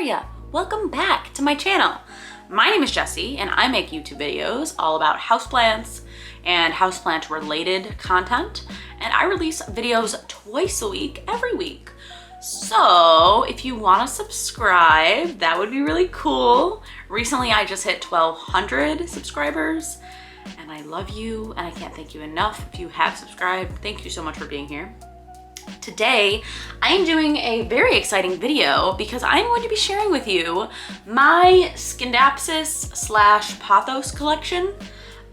area. Welcome back to my channel. My name is Jessie and I make YouTube videos all about houseplants and houseplant related content, and I release videos twice a week, every week. So if you want to subscribe, that would be really cool. Recently I just hit 1,200 subscribers and I love you and I can't thank you enough. If you have subscribed, thank you so much for being here. Today, I am doing a very exciting video because I'm going to be sharing with you my scindapsus / pothos collection.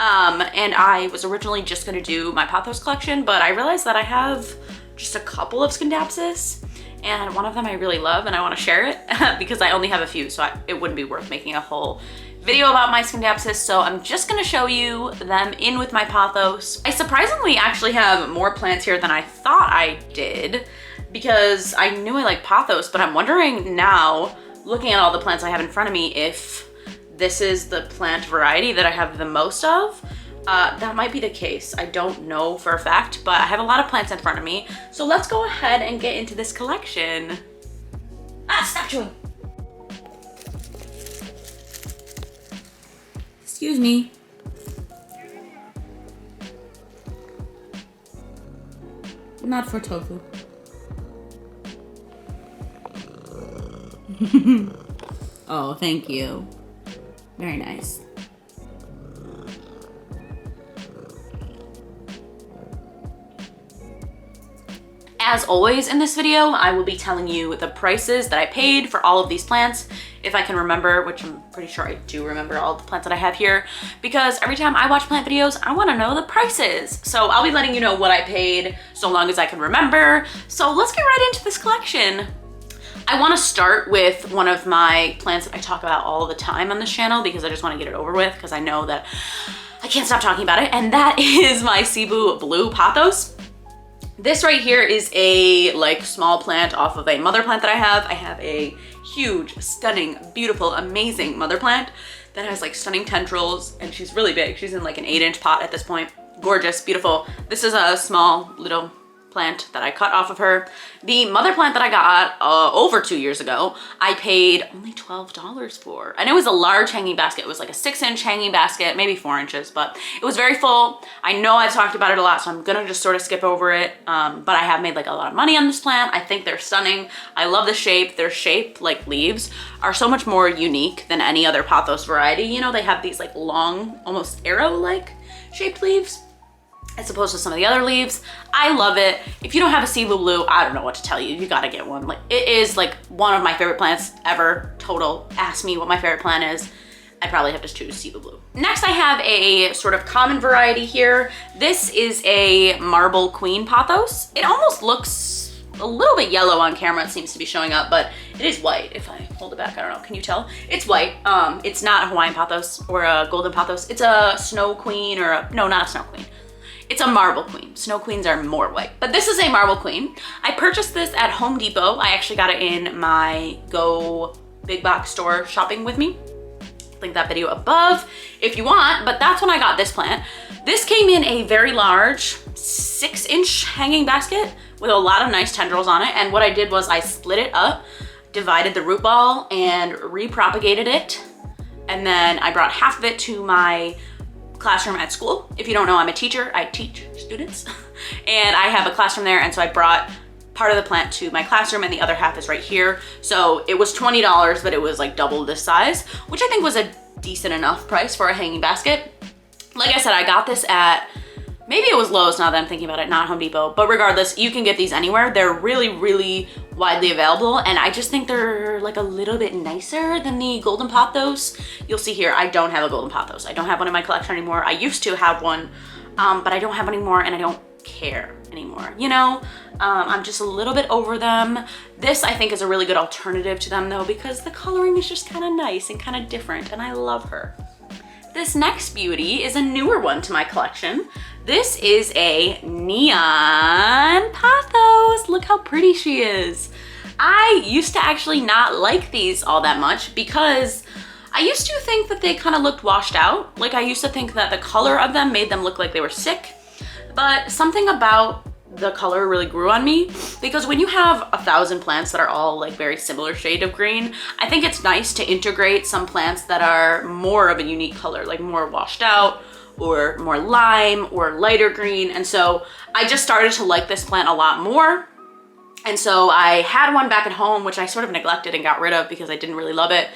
And I was originally just gonna do my pothos collection, but I realized that I have just a couple of scindapsus and one of them I really love and I wanna share it because I only have a few, so it wouldn't be worth making a whole video about my scindapsus, so I'm just gonna show you them in with my pothos. I surprisingly actually have more plants here than I thought I did because I knew I like pothos, but I'm wondering now, looking at all the plants I have in front of me, if this is the plant variety that I have the most of. That might be the case. I don't know for a fact, but I have a lot of plants in front of me. So let's go ahead and get into this collection. Stop chewing. Excuse me. Not for tofu. Oh, thank you. Very nice. As always in this video, I will be telling you the prices that I paid for all of these plants, if I can remember, which I'm pretty sure I do remember all the plants that I have here, because every time I watch plant videos, I want to know the prices. So I'll be letting you know what I paid so long as I can remember. So let's get right into this collection. I want to start with one of my plants that I talk about all the time on this channel because I just want to get it over with because I know that I can't stop talking about it, and that is my Cebu blue pothos. This right here is a small plant off of a mother plant that I have. I have a huge, stunning, beautiful, amazing mother plant that has stunning tendrils, and she's really big. She's in an 8-inch pot at this point. Gorgeous, beautiful. This is a small little plant that I cut off of her. The mother plant that I got over 2 years ago, I paid only $12 for. And it was a large hanging basket. It was like a 6-inch hanging basket, maybe 4 inches, but it was very full. I know I've talked about it a lot, so I'm gonna just sort of skip over it. But I have made a lot of money on this plant. I think they're stunning. I love the shape. Their shape, leaves, are so much more unique than any other pothos variety. You know, they have these long, almost arrow-like shaped leaves, as opposed to some of the other leaves. I love it. If you don't have a Cebu blue, I don't know what to tell you. You gotta get one. It is one of my favorite plants ever, total. Ask me what my favorite plant is, I'd probably have to choose Cebu blue. Next, I have a sort of common variety here. This is a marble queen pothos. It almost looks a little bit yellow on camera. It seems to be showing up, but it is white. If I hold it back, I don't know, can you tell? It's white. It's not a Hawaiian pothos or a golden pothos. It's a snow queen or no, not a snow queen. It's a marble queen. Snow queens are more white, but this is a marble queen. I purchased this at Home Depot. I actually got it in my Go big box store shopping with me. Link that video above if you want, but that's when I got this plant. This came in a very large 6-inch hanging basket with a lot of nice tendrils on it. And what I did was I split it up, divided the root ball and repropagated it. And then I brought half of it to my classroom at school. If you don't know, I'm a teacher. I teach students and I have a classroom there, and so I brought part of the plant to my classroom and the other half is right here. So it was $20, but it was double this size, which I think was a decent enough price for a hanging basket. Like I said, I got this at, maybe it was Lowe's now that I'm thinking about it, not Home Depot, but regardless, you can get these anywhere. They're really, really widely available, and I just think they're a little bit nicer than the golden pothos. You'll see here, I don't have a golden pothos. I don't have one in my collection anymore. I used to have one, but I don't have one anymore, and I don't care anymore. You know, I'm just a little bit over them. This I think is a really good alternative to them though, because the coloring is just kind of nice and kind of different, and I love her. This next beauty is a newer one to my collection. This is a neon pothos. Look how pretty she is. I used to actually not like these all that much because I used to think that they kind of looked washed out. I used to think that the color of them made them look like they were sick, but something about the color really grew on me, because when you have 1,000 plants that are all like very similar shade of green, I think it's nice to integrate some plants that are more of a unique color, like more washed out or more lime or lighter green. And so I just started to like this plant a lot more. And so I had one back at home, which I sort of neglected and got rid of because I didn't really love it.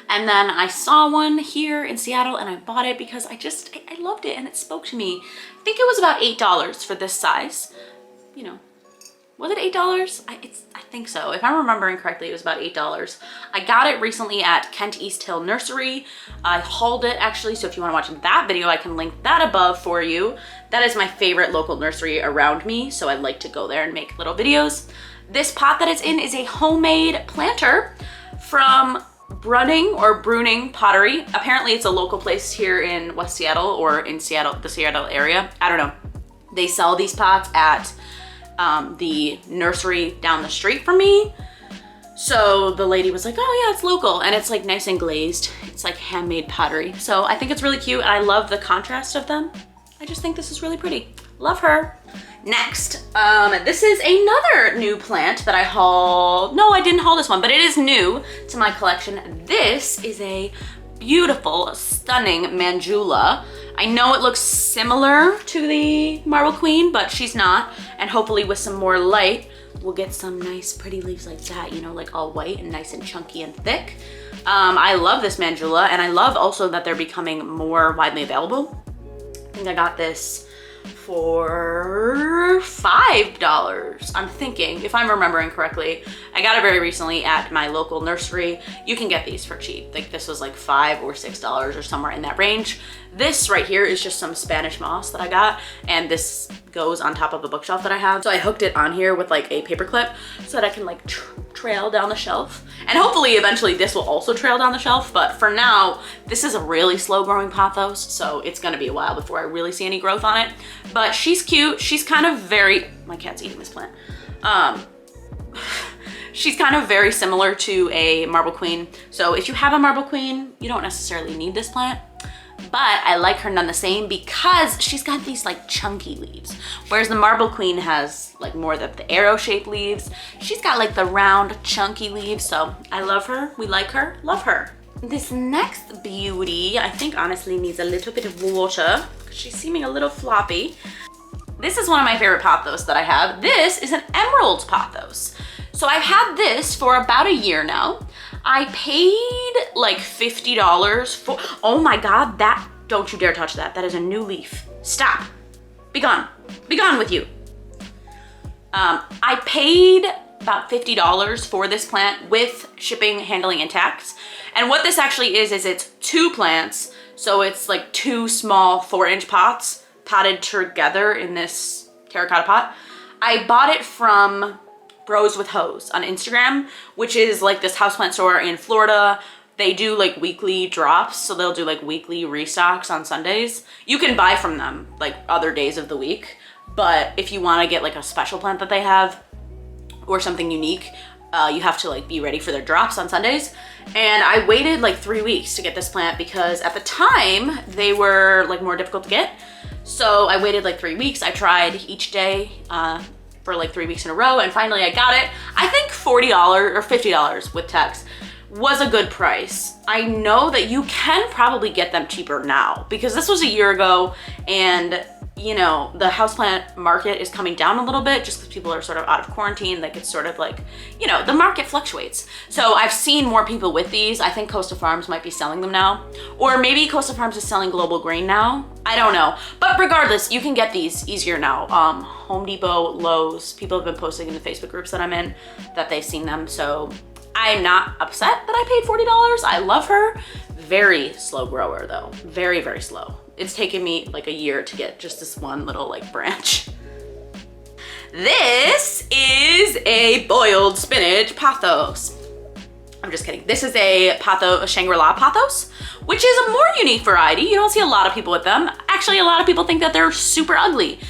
And then I saw one here in Seattle and I bought it because I loved it and it spoke to me. I think it was about $8 for this size. You know, was it $8? I think so. If I'm remembering correctly, it was about $8. I got it recently at Kent East Hill Nursery. I hauled it actually, so if you want to watch that video, I can link that above for you. That is my favorite local nursery around me, so I like to go there and make little videos. This pot that it's in is a homemade planter from Bruning Pottery. Apparently it's a local place here in West Seattle or in Seattle, the Seattle area. I don't know. They sell these pots at the nursery down the street from me. So the lady was like, oh yeah, it's local. And it's like nice and glazed. It's like handmade pottery. So I think it's really cute and I love the contrast of them. I just think this is really pretty. Love her. Next, this is another new plant that I hauled. No, I didn't haul this one, but it is new to my collection. This is a beautiful, stunning manjula. I know it looks similar to the Marble Queen, but she's not. And hopefully with some more light, we'll get some nice pretty leaves like that, you know, like all white and nice and chunky and thick. I love this manjula, and I love also that they're becoming more widely available. I think I got this for $5, I'm thinking, if I'm remembering correctly. I got it very recently at my local nursery. You can get these for cheap. Like this was like $5 or $6 or somewhere in that range. This right here is just some Spanish moss that I got, and this goes on top of a bookshelf that I have. So I hooked it on here with like a paper clip so that I can like trail down the shelf. And hopefully eventually this will also trail down the shelf, but for now, this is a really slow growing pothos, so it's gonna be a while before I really see any growth on it. But she's cute. She's kind of very, my cat's eating this plant. She's kind of very similar to a Marble Queen. So if you have a Marble Queen, you don't necessarily need this plant. But I like her none the same because she's got these like chunky leaves. Whereas the Marble Queen has like more of the arrow shaped leaves. She's got like the round chunky leaves. So I love her, we like her, love her. This next beauty, I think honestly needs a little bit of water because she's seeming a little floppy. This is one of my favorite pothos that I have. This is an emerald pothos. So I've had this for about a year now. I paid like $50 for, oh my God, that, don't you dare touch that. That is a new leaf. Stop, be gone with you. I paid about $50 for this plant with shipping, handling, and tax. And what this actually is it's two plants. So it's like two small 4-inch pots potted together in this terracotta pot. I bought it from Bros with Hose on Instagram, which is like this houseplant store in Florida. They do like weekly drops, so they'll do like weekly restocks on Sundays. You can buy from them like other days of the week, but if you want to get like a special plant that they have or something unique, you have to like be ready for their drops on Sundays. And I waited like 3 weeks to get this plant because at the time they were like more difficult to get. So I waited like 3 weeks. I tried each day for like 3 weeks in a row, and finally I got it. I think $40 or $50 with tax was a good price. I know that you can probably get them cheaper now because this was a year ago, and you know, the houseplant market is coming down a little bit just because people are sort of out of quarantine. Like it's sort of like, you know, the market fluctuates. So I've seen more people with these. I think Costa Farms might be selling them now, or maybe Costa Farms is selling Global Green now. I don't know, but regardless, you can get these easier now. Home Depot, Lowe's, people have been posting in the Facebook groups that I'm in that they've seen them. So I'm not upset that I paid $40. I love her. Very slow grower though, very, very slow. It's taken me like a year to get just this one little like branch. This is a boiled spinach pothos. I'm just kidding. This is a pothos, a Shangri-La pothos, which is a more unique variety. You don't see a lot of people with them. Actually, a lot of people think that they're super ugly.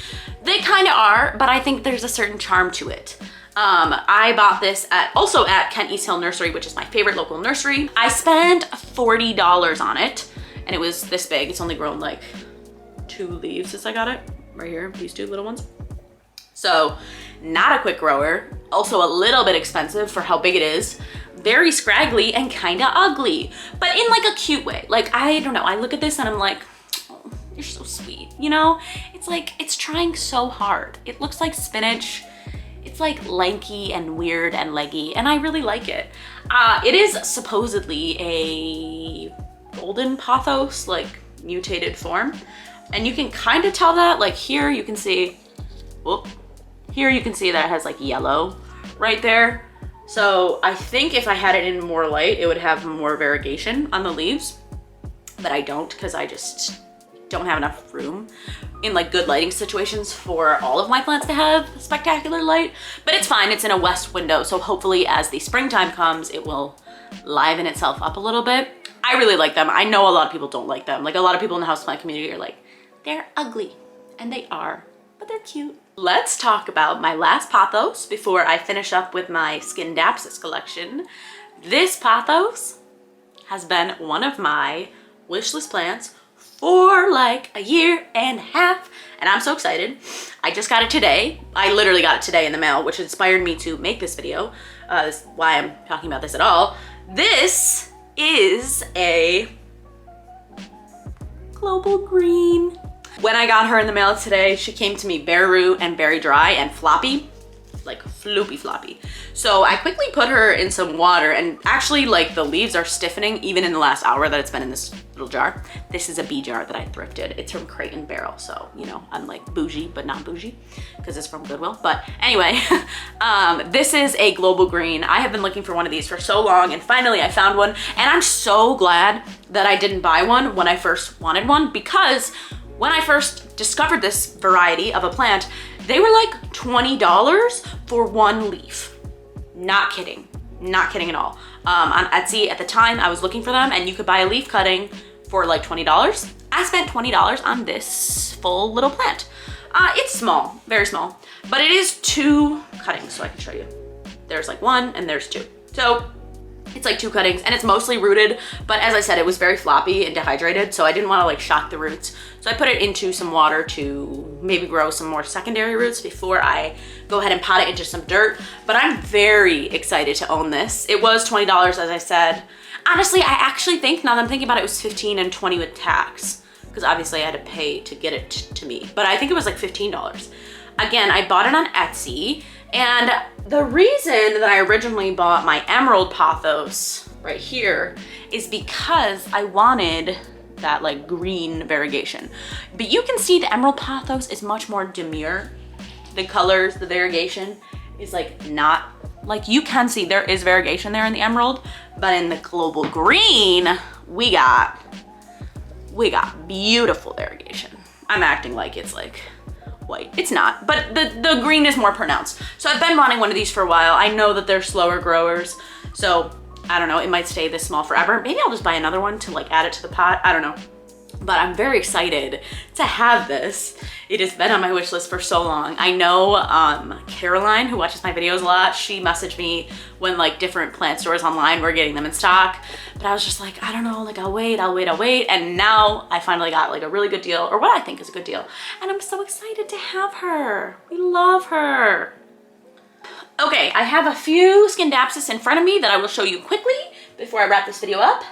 They kind of are, but I think there's a certain charm to it. I bought this also at Kent East Hill Nursery, which is my favorite local nursery. I spent $40 on it. And it was this big. It's only grown like 2 leaves since I got it. Right here, these 2 little ones. So not a quick grower, also a little bit expensive for how big it is, very scraggly and kind of ugly, but in like a cute way. Like, I don't know, I look at this and I'm like, oh, you're so sweet, you know? It's like, it's trying so hard. It looks like spinach. It's like lanky and weird and leggy, and I really like it. It is supposedly a golden pothos, like mutated form. And you can kind of tell that, like here you can see, whoop, here you can see that it has like yellow right there. So I think if I had it in more light, it would have more variegation on the leaves, but I don't, because I just don't have enough room in like good lighting situations for all of my plants to have spectacular light. But it's fine, it's in a west window, so hopefully as the springtime comes, it will liven itself up a little bit. I really like them. I know a lot of people don't like them. Like, a lot of people in the houseplant community are like, they're ugly, and they are, but they're cute. Let's talk about my last pothos before I finish up with my scindapsus collection. This pothos has been one of my wish list plants for like a year and a half, and I'm so excited. I just got it today. I literally got it today in the mail, which inspired me to make this video. This is why I'm talking about this at all. This is a global green. When I got her in the mail today, she came to me bare root and very dry and floppy, like floopy floppy. So I quickly put her in some water, and actually like the leaves are stiffening even in the last hour that it's been in this little jar. This is a bee jar that I thrifted. It's from Crate and Barrel. So, you know, I'm like bougie, but not bougie because it's from Goodwill. But anyway, this is a global green. I have been looking for one of these for so long, and finally I found one. And I'm so glad that I didn't buy one when I first wanted one, because when I first discovered this variety of a plant, they were like $20 for one leaf. Not kidding, not kidding at all. On Etsy at the time, I was looking for them, and you could buy a leaf cutting for like $20. I spent $20 on this full little plant. It's small, very small, but it is 2 cuttings, so I can show you. There's like 1 and there's 2. So it's like 2 cuttings, and it's mostly rooted, but as I said, it was very floppy and dehydrated, so I didn't want to like shock the roots. So I put it into some water to maybe grow some more secondary roots before I go ahead and pot it into some dirt. But I'm very excited to own this. It was $20, as I said. Honestly, I actually think, now that I'm thinking about it, it was $15 and $20 with tax, because obviously I had to pay to get it to me, but I think it was like $15. Again, I bought it on Etsy, and the reason that I originally bought my emerald pothos right here is because I wanted that like green variegation. But you can see the emerald pothos is much more demure. The colors, the variegation is like not, like you can see there is variegation there in the emerald, but in the global green, we got beautiful variegation. I'm acting like it's like white. It's not, but the green is more pronounced. So I've been wanting one of these for a while. I know that they're slower growers, so I don't know, it might stay this small forever. Maybe I'll just buy another one to like add it to the pot. I don't know. But I'm very excited to have this. It has been on my wish list for so long. I know Caroline, who watches my videos a lot, she messaged me when like different plant stores online were getting them in stock. But I was just like, I don't know, like I'll wait. And now I finally got like a really good deal, or what I think is a good deal. And I'm so excited to have her. We love her. Okay, I have a few scindapsus in front of me that I will show you quickly before I wrap this video up.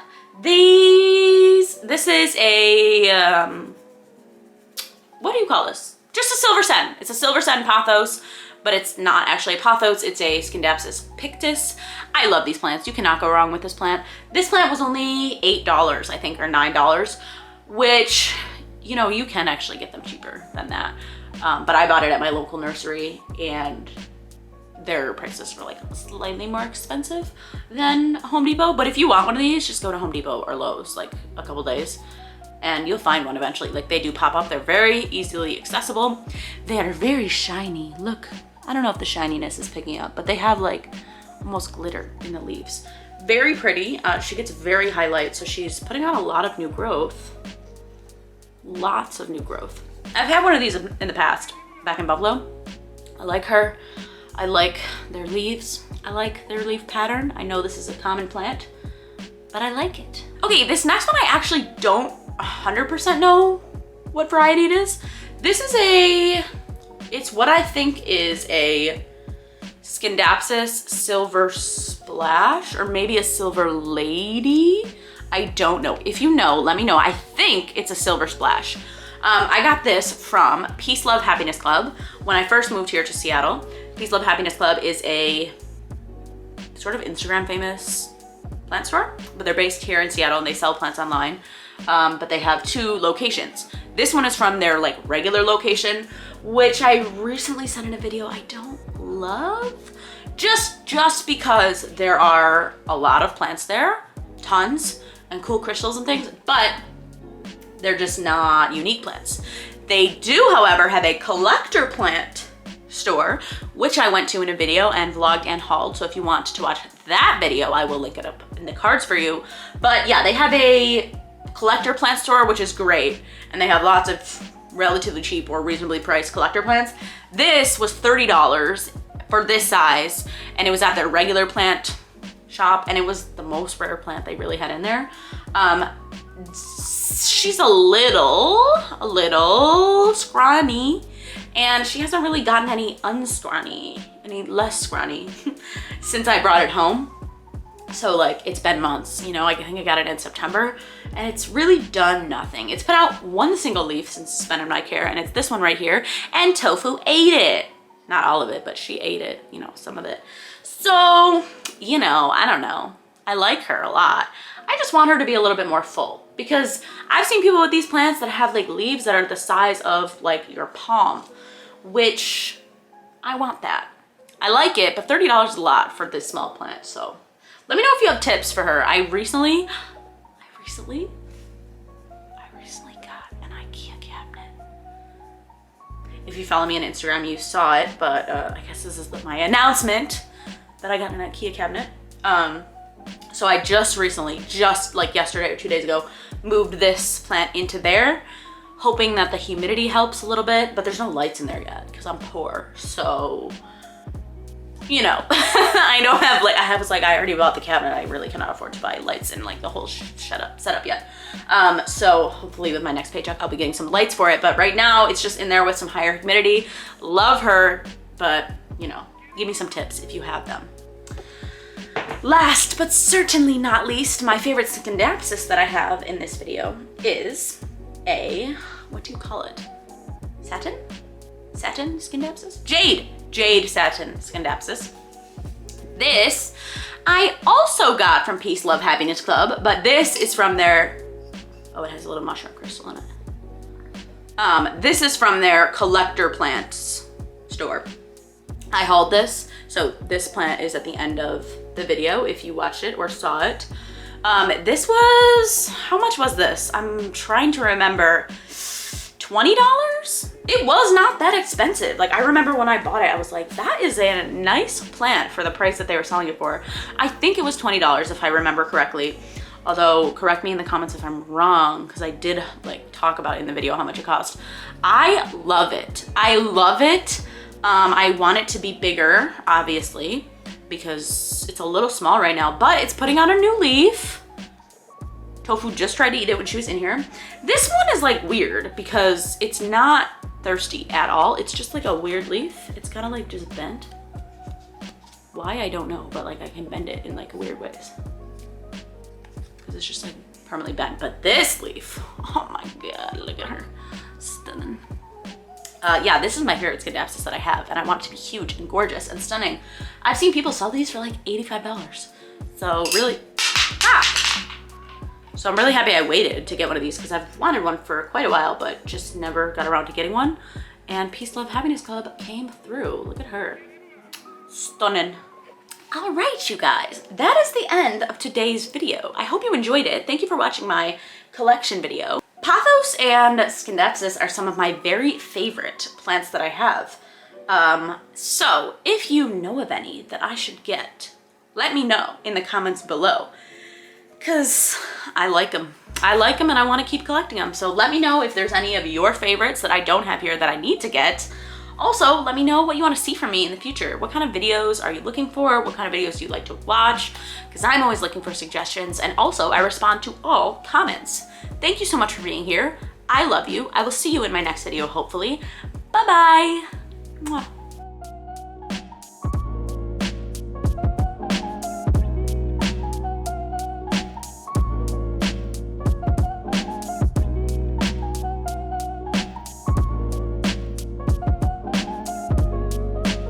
This is a, what do you call this? Just a silverson. It's a silverson pothos, but it's not actually a pothos, it's a scindapsus pictus. I love these plants. You cannot go wrong with this plant. This plant was only $8, I think, or $9, which, you know, you can actually get them cheaper than that. But I bought it at my local nursery, and their prices were like slightly more expensive than Home Depot. But if you want one of these, just go to Home Depot or Lowe's like a couple days and you'll find one eventually. Like, they do pop up. They're very easily accessible. They are very shiny. Look, I don't know if the shininess is picking up, but they have like almost glitter in the leaves. Very pretty. She gets very high light, so she's putting on a lot of new growth. Lots of new growth. I've had one of these in the past, back in Buffalo. I like her. I like their leaves. I like their leaf pattern. I know this is a common plant, but I like it. Okay, this next one I actually don't 100% know what variety it is. This is a It's what I think is a scindapsus silver splash, or maybe a silver lady. I don't know. If you know, let me know. I think it's a silver splash. I got this from Peace Love Happiness Club when I first moved here to Seattle. Peace Love Happiness Club is a sort of Instagram famous plant store, but they're based here in Seattle and they sell plants online. But they have 2 locations. This one is from their like regular location, which I recently sent in a video I don't love, just because there are a lot of plants there, tons, and cool crystals and things, but they're just not unique plants. They do, however, have a collector plant store, which I went to in a video and vlogged and hauled. So if you want to watch that video, I will link it up in the cards for you. But yeah, they have a collector plant store, which is great. And they have lots of relatively cheap or reasonably priced collector plants. This was $30 for this size, and it was at their regular plant shop, and it was the most rare plant they really had in there. She's a little scrawny, and she hasn't really gotten any any less scrawny since I brought it home. So like, it's been months, you know, I think I got it in September, and it's really done nothing. It's put out 1 single leaf since it's been in my care, and it's this one right here, and Tofu ate it. Not all of it, but she ate it, you know, some of it. So, you know, I don't know. I like her a lot. I just want her to be a little bit more full, because I've seen people with these plants that have like leaves that are the size of like your palm, which I want that. I like it, but $30 is a lot for this small plant. So let me know if you have tips for her. I recently got an IKEA cabinet. If you follow me on Instagram, you saw it, but I guess this is my announcement that I got an IKEA cabinet. So I just recently, just like yesterday or 2 days ago, moved this plant into there, hoping that the humidity helps a little bit, but there's no lights in there yet because I'm poor. So, you know, I don't have like, I already bought the cabinet. I really cannot afford to buy lights and like the whole setup yet. So hopefully with my next paycheck, I'll be getting some lights for it. But right now it's just in there with some higher humidity. Love her, but you know, give me some tips if you have them. Last but certainly not least, my favorite scindapsus that I have in this video is a, what do you call it? Satin? Satin scindapsus? Jade satin scindapsus. This I also got from Peace Love Happiness Club, but this is from their, oh, it has a little mushroom crystal in it. This is from their collector plants store. I hauled this, so this plant is at the end of the video if you watched it or saw it. This was, how much was this? I'm trying to remember. $20? It was not that expensive. Like, I remember when I bought it, I was like, that is a nice plant for the price that they were selling it for. I think it was $20 if I remember correctly. Although, correct me in the comments if I'm wrong, because I did like talk about in the video how much it cost. I love it. I love it. I want it to be bigger, obviously, because it's a little small right now, but it's putting on a new leaf. Tofu just tried to eat it when she was in here. This one is like weird because it's not thirsty at all. It's just like a weird leaf. It's kind of like just bent. Why, I don't know, but like I can bend it in like weird ways. Because it's just like permanently bent. But this leaf, oh my God, look at her. Stunning. Yeah, this is my favorite scindapsus that I have, and I want it to be huge and gorgeous and stunning. I've seen people sell these for like $85. So really, So I'm really happy I waited to get one of these because I've wanted one for quite a while, but just never got around to getting one. And Peace Love Happiness Club came through. Look at her. Stunning. All right, you guys, that is the end of today's video. I hope you enjoyed it. Thank you for watching my collection video. Pathos and scindapsus are some of my very favorite plants that I have. So if you know of any that I should get, let me know in the comments below. Because I like them. I like them and I want to keep collecting them. So let me know if there's any of your favorites that I don't have here that I need to get. Also, let me know what you want to see from me in the future. What kind of videos are you looking for? What kind of videos do you like to watch? Because I'm always looking for suggestions. And also, I respond to all comments. Thank you so much for being here. I love you. I will see you in my next video, hopefully. Bye-bye. Mwah.